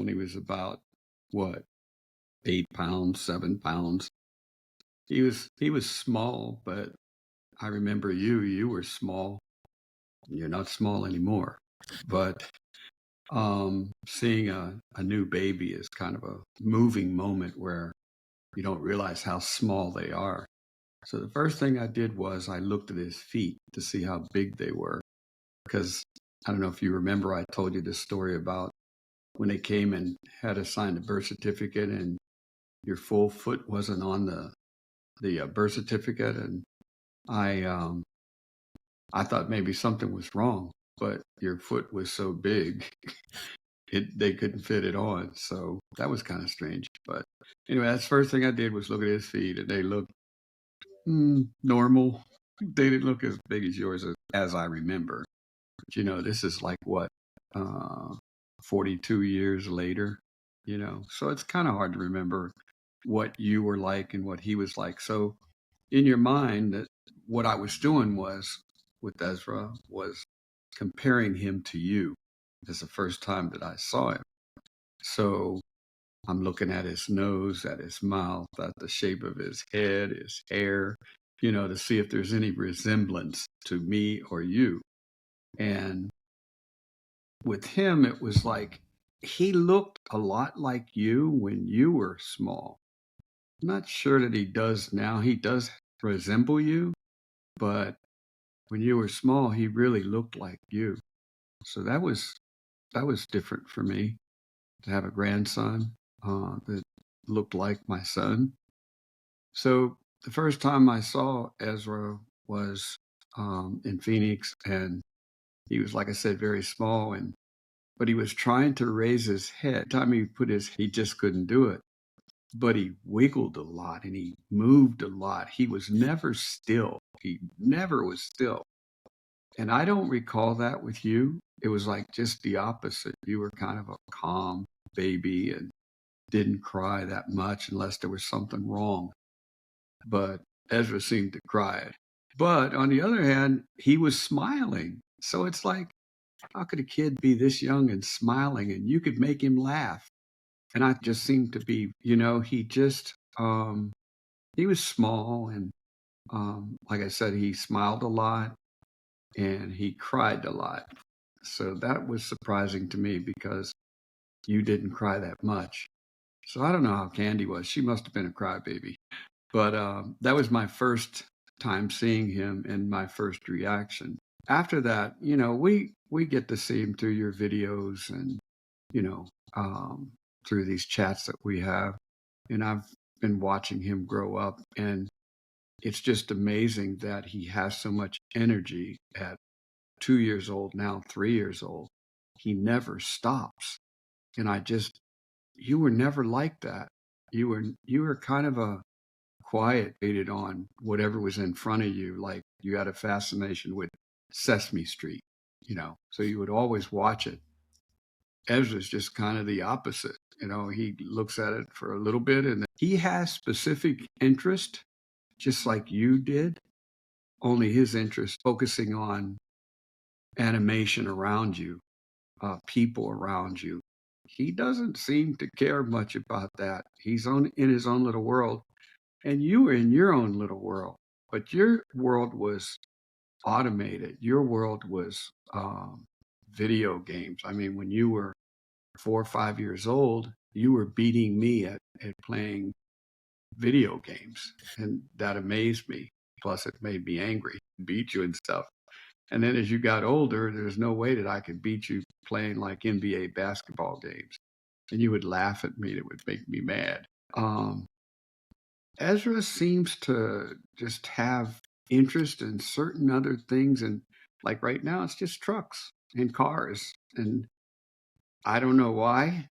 when he was about, what, 8 pounds, 7 pounds. He was small, but I remember you were small. You're not small anymore. But seeing a new baby is kind of a moving moment where you don't realize how small they are. So the first thing I did was I looked at his feet to see how big they were. Because I don't know if you remember, I told you this story about when they came and had us sign the birth certificate and your full foot wasn't on the birth certificate. And I I thought maybe something was wrong, but your foot was so big, they couldn't fit it on. So that was kind of strange. But anyway, that's the first thing I did was look at his feet, and they looked normal. They didn't look as big as yours as I remember. But this is like what, uh, 42 years later. So it's kind of hard to remember what you were like and what he was like. So in your mind, that what I was doing was with Ezra was comparing him to you. It's the first time that I saw him. So I'm looking at his nose, at his mouth, at the shape of his head, his hair, to see if there's any resemblance to me or you. And with him, it was like he looked a lot like you when you were small. I'm not sure that he does now. He does resemble you, but when you were small, he really looked like you. So that was different for me to have a grandson that looked like my son. So the first time I saw Ezra was in Phoenix, and he was, like I said, very small, but he was trying to raise his head. Time he just couldn't do it. But he wiggled a lot and he moved a lot. He was never still. He never was still. And I don't recall that with you. It was like just the opposite. You were kind of a calm baby and didn't cry that much unless there was something wrong. But Ezra seemed to cry. But on the other hand, he was smiling. So it's like, how could a kid be this young and smiling and you could make him laugh? And I just seemed to be, he was small and, like I said, he smiled a lot and he cried a lot. So that was surprising to me because you didn't cry that much. So I don't know how Candy was. She must have been a crybaby. But that was my first time seeing him and my first reaction. After that, we get to see him through your videos and, you know, um, through these chats that we have. And I've been watching him grow up. And it's just amazing that he has so much energy at 2 years old, now 3 years old. He never stops. And you were never like that. You were kind of a quiet, waited on whatever was in front of you. Like you had a fascination with Sesame Street, so you would always watch it. Ezra's just kind of the opposite. He looks at it for a little bit and he has specific interest, just like you did, only his interest focusing on animation around you, people around you. He doesn't seem to care much about that. He's in his own little world, and you were in your own little world, but your world was automated. Your world was video games. I mean, when you were 4 or 5 years old, you were beating me at playing video games, and that amazed me. Plus, it made me angry, beat you and stuff. And then as you got older, there's no way that I could beat you playing like NBA basketball games. And you would laugh at me. That would make me mad. Um, Ezra seems to just have interest in certain other things. And like right now, it's just trucks and cars. And I don't know why,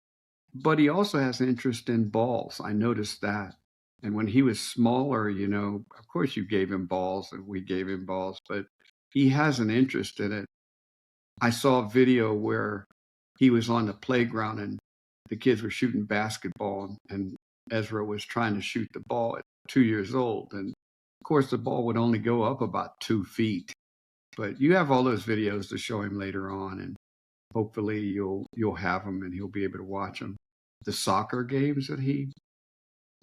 but he also has interest in balls. I noticed that. And when he was smaller, of course you gave him balls and we gave him balls, but he has an interest in it. I saw a video where he was on the playground and the kids were shooting basketball and Ezra was trying to shoot the ball at 2 years old. And of course, the ball would only go up about 2 feet. But you have all those videos to show him later on. And hopefully you'll have him and he'll be able to watch them. The soccer games that he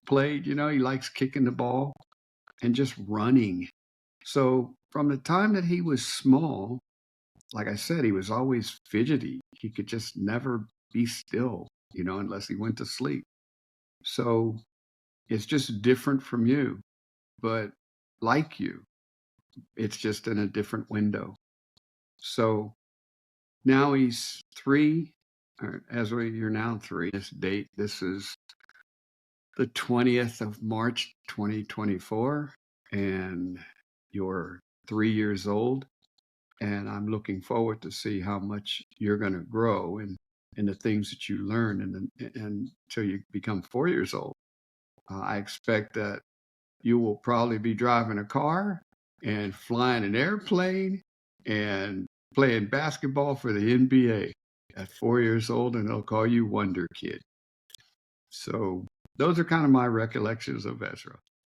played, he likes kicking the ball and just running. So from the time that he was small, like I said, he was always fidgety. He could just never be still, unless he went to sleep. So it's just different from you, but like you, it's just in a different window. So now he's 3, or Ezra, you're now 3. This is the 20th of March, 2024, and you're 3 years old. And I'm looking forward to see how much you're going to grow and the things that you learn and until you become 4 years old. I expect that you will probably be driving a car and flying an airplane and playing basketball for the NBA at 4 years old, and they'll call you Wonder Kid. So those are kind of my recollections of Ezra.